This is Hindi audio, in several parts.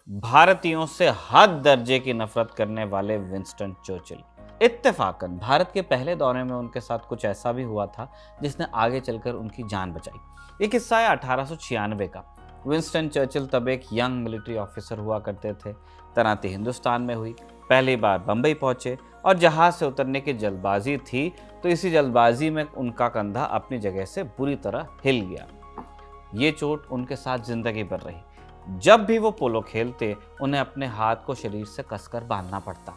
भारतीयों से हद दर्जे की नफरत करने वाले विंस्टन चर्चिल। इत्तेफाकन भारत के पहले दौरे में उनके साथ कुछ ऐसा भी हुआ था जिसने आगे चलकर उनकी जान बचाई। ये किस्सा है 1896 का। विंस्टन चर्चिल तब एक यंग मिलिट्री ऑफिसर हुआ करते थे। तैनाती हिंदुस्तान में हुई, पहली बार बंबई पहुंचे और जहाज से उतरने की जल्दबाजी थी, तो इसी जल्दबाजी में उनका कंधा अपनी जगह से बुरी तरह हिल गया। ये चोट उनके साथ जिंदगी भर रही। जब भी वो पोलो खेलते, उन्हें अपने हाथ को शरीर से कसकर बांधना पड़ता।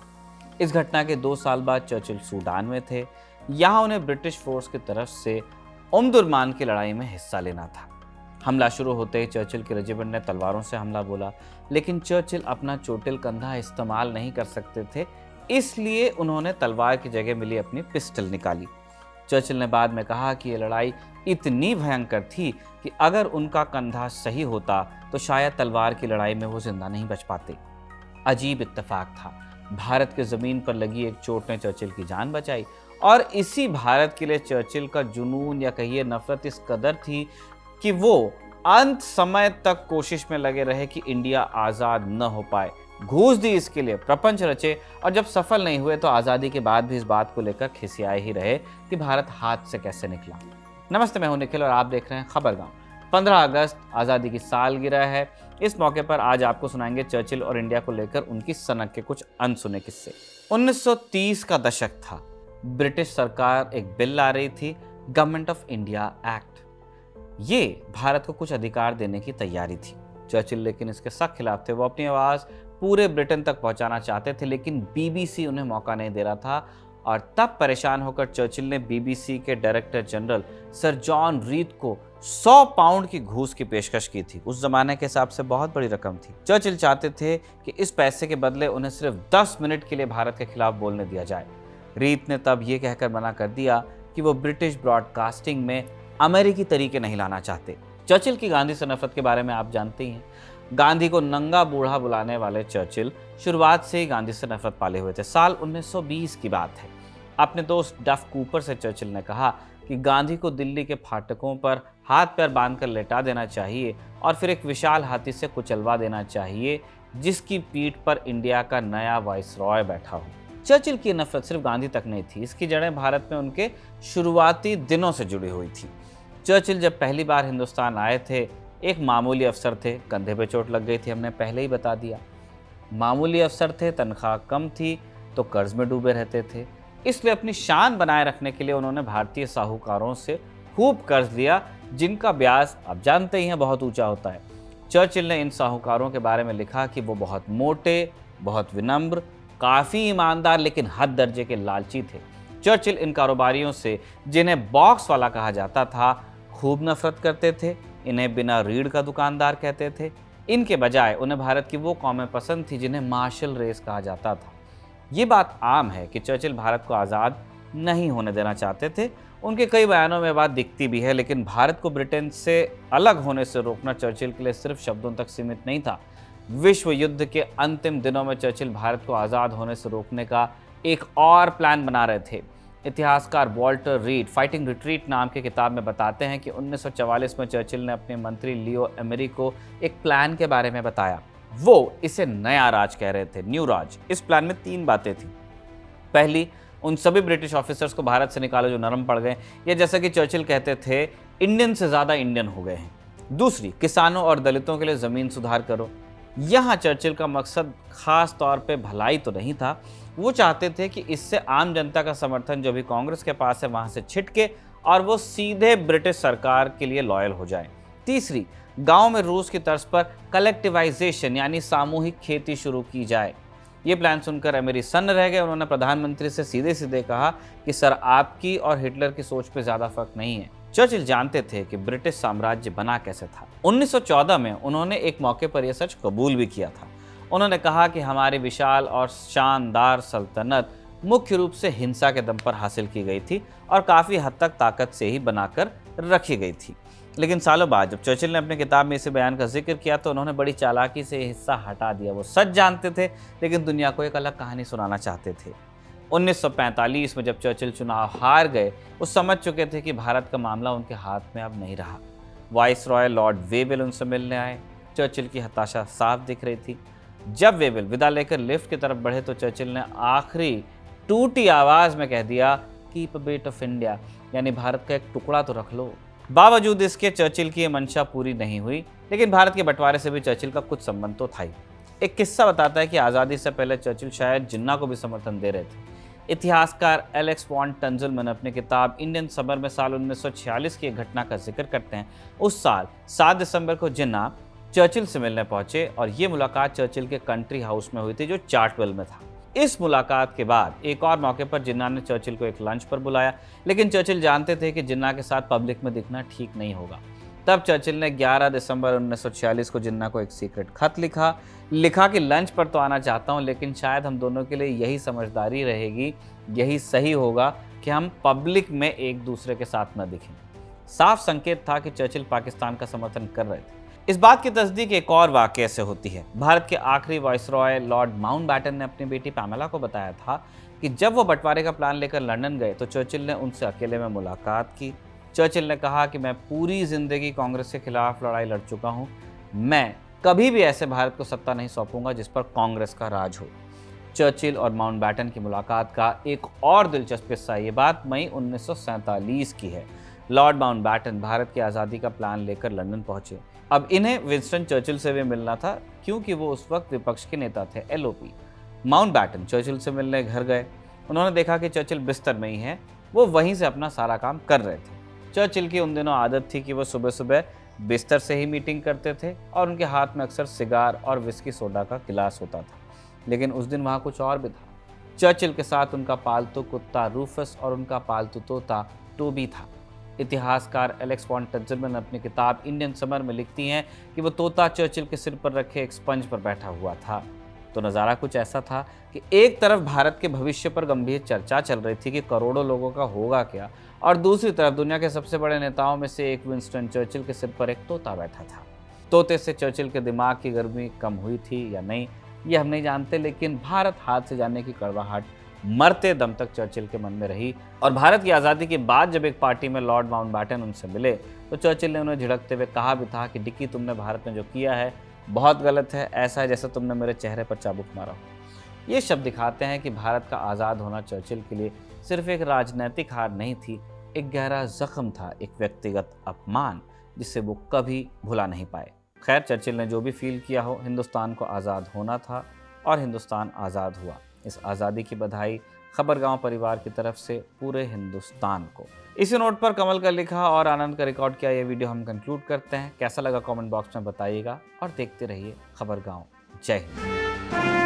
इस घटना के 2 साल बाद चर्चिल सूडान में थे। यहाँ उन्हें ब्रिटिश फोर्स की तरफ से उम्दुरमान की लड़ाई में हिस्सा लेना था। हमला शुरू होते ही चर्चिल के रेजिमेंट ने तलवारों से हमला बोला, लेकिन चर्चिल अपना चोटिल कंधा इस्तेमाल नहीं कर सकते थे, इसलिए उन्होंने तलवार की जगह मिली अपनी पिस्टल निकाली। चर्चिल ने बाद में कहा कि यह लड़ाई इतनी भयंकर थी कि अगर उनका कंधा सही होता तो शायद तलवार की लड़ाई में वो जिंदा नहीं बच पाते। अजीब इत्तेफाक था। भारत की जमीन पर लगी एक चोट ने चर्चिल की जान बचाई, और इसी भारत के लिए चर्चिल का जुनून या कहिए नफरत इस कदर थी कि वो अंत समय तक कोशिश में लगे रहे कि इंडिया आज़ाद न हो पाए। घूस दी इसके लिए, प्रपंच रचे, और जब सफल नहीं हुए तो आज़ादी के बाद भी इस बात को लेकर खिसियाए ही रहे कि भारत हाथ से कैसे निकला। नमस्ते, मैं हूं निखिल और आप देख रहे हैं खबरगांव। 15 अगस्त आज़ादी की सालगिरह है। इस मौके पर आज आपको सुनाएंगे चर्चिल और इंडिया को लेकर उनकी सनक के कुछ अनसुने किस्से। 1930 का दशक था। ब्रिटिश सरकार एक बिल ला रही थी, गवर्नमेंट ऑफ इंडिया एक्ट। ये भारत को कुछ अधिकार देने की तैयारी थी। चर्चिल लेकिन इसके सख्त खिलाफ थे। वो अपनी आवाज़ पूरे ब्रिटेन तक पहुंचाना चाहते थे, लेकिन बीबीसी उन्हें मौका नहीं दे रहा था। और तब परेशान होकर चर्चिल ने बीबीसी के director general sir John read को 100 पाउंड की घूस की पेशकश की थी। उस जमाने के हिसाब से बहुत बड़ी रकम थी। चर्चिल चाहते थे कि इस पैसे के बदले उन्हें सिर्फ 10 मिनट के लिए भारत के खिलाफ बोलने दिया जाए। रीड ने तब ये कहकर मना कर दिया कि वो ब्रिटिश ब्रॉडकास्टिंग में अमेरिकी तरीके नहीं लाना चाहते। चर्चिल की गांधी से नफरत के बारे में आप जानते ही हैं। गांधी को नंगा बूढ़ा बुलाने वाले चर्चिल शुरुआत से ही गांधी से नफरत पाले हुए थे। साल 1920 की बात है। अपने दोस्त डफ कूपर से चर्चिल ने कहा कि गांधी को दिल्ली के फाटकों पर हाथ पैर बांधकर लेटा देना चाहिए और फिर एक विशाल हाथी से कुचलवा देना चाहिए, जिसकी पीठ पर इंडिया का नया वाइसरॉय बैठा हो। चर्चिल की नफरत सिर्फ गांधी तक नहीं थी, इसकी जड़ें भारत में उनके शुरुआती दिनों से जुड़ी हुई थी। चर्चिल जब पहली बार हिंदुस्तान आए थे, एक मामूली अफसर थे। कंधे पे चोट लग गई थी, हमने पहले ही बता दिया। मामूली अफसर थे, तनख्वाह कम थी, तो कर्ज में डूबे रहते थे। इसलिए अपनी शान बनाए रखने के लिए उन्होंने भारतीय साहूकारों से खूब कर्ज लिया, जिनका ब्याज आप जानते ही हैं बहुत ऊंचा होता है। चर्चिल ने इन साहूकारों के बारे में लिखा कि वो बहुत मोटे, बहुत विनम्र, काफ़ी ईमानदार, लेकिन हद दर्जे के लालची थे। चर्चिल इन कारोबारियों से, जिन्हें बॉक्स वाला कहा जाता था, खूब नफरत करते थे। इन्हें बिना रीढ़ का दुकानदार कहते थे। इनके बजाय उन्हें भारत की वो कौमें पसंद थी जिन्हें मार्शल रेस कहा जाता था। ये बात आम है कि चर्चिल भारत को आज़ाद नहीं होने देना चाहते थे। उनके कई बयानों में बात दिखती भी है, लेकिन भारत को ब्रिटेन से अलग होने से रोकना चर्चिल के लिए सिर्फ शब्दों तक सीमित नहीं था। विश्व युद्ध के अंतिम दिनों में चर्चिल भारत को आज़ाद होने से रोकने का एक और प्लान बना रहे थे। इतिहासकार वॉल्टर रीड फाइटिंग रिट्रीट नाम की किताब में बताते हैं कि 1944 में चर्चिल ने अपने मंत्री लियो एमरी को एक प्लान के बारे में बताया। वो इसे नया राज कह रहे थे, न्यू राज। इस प्लान में 3 बातें थी। पहली, उन सभी ब्रिटिश ऑफिसर्स को भारत से निकालो जो नरम पड़ गए, या जैसा कि चर्चिल कहते थे, इंडियन से ज़्यादा इंडियन हो गए हैं। दूसरी, किसानों और दलितों के लिए ज़मीन सुधार करो। यहाँ चर्चिल का मकसद खास तौर पे भलाई तो नहीं था। वो चाहते थे कि इससे आम जनता का समर्थन जो भी कांग्रेस के पास है वहाँ से छिटके और वो सीधे ब्रिटिश सरकार के लिए लॉयल हो जाए। तीसरी, गांव में रूस की तर्ज पर कलेक्टिवाइजेशन यानी सामूहिक खेती शुरू की जाए। ये प्लान सुनकर एमरी सन्न रह गए। उन्होंने प्रधानमंत्री से सीधे सीधे कहा कि सर, आपकी और हिटलर की सोच पे ज़्यादा फर्क नहीं है। चर्चिल जानते थे कि ब्रिटिश साम्राज्य बना कैसे था। 1914 में उन्होंने एक मौके पर यह सच कबूल भी किया था। उन्होंने कहा कि हमारी विशाल और शानदार सल्तनत मुख्य रूप से हिंसा के दम पर हासिल की गई थी और काफ़ी हद तक ताकत से ही बनाकर रखी गई थी। लेकिन सालों बाद जब चर्चिल ने अपनी किताब में इसे बयान का जिक्र किया तो उन्होंने बड़ी चालाकी से हिस्सा हटा दिया। वो सच जानते थे, लेकिन दुनिया को एक अलग कहानी सुनाना चाहते थे। 1945 में जब चर्चिल चुनाव हार गए, वो समझ चुके थे कि भारत का मामला उनके हाथ में अब नहीं रहा। वाइसरॉय लॉर्ड वेवेल उनसे मिलने आए। चर्चिल की हताशा साफ दिख रही थी। जब वेबल विदा लेकर लिफ्ट की तरफ बढ़े तो चर्चिल ने आखिरी टूटी आवाज में कह दिया, keep a bit of India, यानी भारत का एक टुकड़ा तो रख लो। बावजूद इसके चर्चिल की ये मंशा पूरी नहीं हुई, लेकिन भारत के बंटवारे से भी चर्चिल का कुछ संबंध तो था ही। एक किस्सा बताता है कि आज़ादी से पहले चर्चिल शायद जिन्ना को भी समर्थन दे रहे थे। इतिहासकार एलेक्स वॉन टंजलमन अपनी किताब इंडियन समर में साल 1946 की एक घटना का जिक्र करते हैं। उस साल 7 दिसंबर को जिन्ना चर्चिल से मिलने पहुंचे और ये मुलाकात चर्चिल के कंट्री हाउस में हुई थी जो चार्टवेल में था। इस मुलाकात के बाद एक और मौके पर जिन्ना ने चर्चिल को एक लंच पर बुलाया, लेकिन चर्चिल जानते थे कि जिन्ना के साथ पब्लिक में दिखना ठीक नहीं होगा। तब चर्चिल ने 11 दिसंबर 1946 को जिन्ना को एक सीक्रेट खत लिखा कि लंच पर तो आना चाहता हूं, लेकिन शायद हम दोनों के लिए यही समझदारी रहेगी, यही सही होगा कि हम पब्लिक में एक दूसरे के साथ न दिखें। साफ संकेत था कि चर्चिल पाकिस्तान का समर्थन कर रहे थे। इस बात की तस्दीक एक और वाकये से होती है। भारत के आखिरी वाइसरॉय लॉर्ड माउंटबैटन ने अपनी बेटी पैमेला को बताया था कि जब वो बंटवारे का प्लान लेकर लंदन गए तो चर्चिल ने उनसे अकेले में मुलाकात की। चर्चिल ने कहा कि मैं पूरी जिंदगी कांग्रेस के खिलाफ लड़ाई लड़ चुका हूं, मैं कभी भी ऐसे भारत को सत्ता नहीं सौंपूंगा जिस पर कांग्रेस का राज हो। चर्चिल और माउंटबैटन की मुलाकात का एक और दिलचस्प किस्सा, ये बात मई 1947 की है। लॉर्ड माउंटबैटन भारत की आज़ादी का प्लान लेकर लंदन पहुंचे। अब इन्हें विंस्टन चर्चिल से भी मिलना था, क्योंकि वो उस वक्त विपक्ष के नेता थे, एलओपी। माउंटबैटन चर्चिल से मिलने घर गए। उन्होंने देखा कि चर्चिल बिस्तर में ही हैं, वो वहीं से अपना सारा काम कर रहे थे। चर्चिल की उन दिनों आदत थी कि वो सुबह सुबह बिस्तर से ही मीटिंग करते थे और उनके हाथ में अक्सर सिगार और विस्की सोडा का गिलास होता था। लेकिन उस दिन वहाँ कुछ और भी था। चर्चिल के साथ उनका पालतू कुत्ता रूफस और उनका पालतू तोता टोबी था। इतिहासकार एलेक्स वॉन टंजलमन अपनी किताब इंडियन समर में लिखती हैं कि वो तोता चर्चिल के सिर पर रखे एक स्पंज पर बैठा हुआ था। तो नज़ारा कुछ ऐसा था कि एक तरफ भारत के भविष्य पर गंभीर चर्चा चल रही थी कि करोड़ों लोगों का होगा क्या, और दूसरी तरफ दुनिया के सबसे बड़े नेताओं में से एक विंस्टन चर्चिल के सिर पर एक तोता बैठा था। तोते से चर्चिल के दिमाग की गर्मी कम हुई थी या नहीं, ये हम नहीं जानते, लेकिन भारत हाथ से जाने की कड़वाहट मरते दम तक चर्चिल के मन में रही। और भारत की आज़ादी के बाद जब एक पार्टी में लॉर्ड माउंटबैटन उनसे मिले तो चर्चिल ने उन्हें झिड़कते हुए कहा भी था कि डिकी, तुमने भारत में जो किया है बहुत गलत है, ऐसा है जैसे तुमने मेरे चेहरे पर चाबुक मारा हो। ये शब्द दिखाते हैं कि भारत का आज़ाद होना चर्चिल के लिए सिर्फ एक राजनैतिक हार नहीं थी, एक गहरा जख्म था, एक व्यक्तिगत अपमान जिसे वो कभी भुला नहीं पाए। खैर, चर्चिल ने जो भी फील किया हो, हिंदुस्तान को आज़ाद होना था और हिंदुस्तान आज़ाद हुआ। इस आज़ादी की बधाई खबरगांव परिवार की तरफ से पूरे हिंदुस्तान को। इसी नोट पर कमल का लिखा और आनंद का रिकॉर्ड किया ये वीडियो हम कंक्लूड करते हैं। कैसा लगा कमेंट बॉक्स में बताइएगा और देखते रहिए खबरगांव। जय हिंद।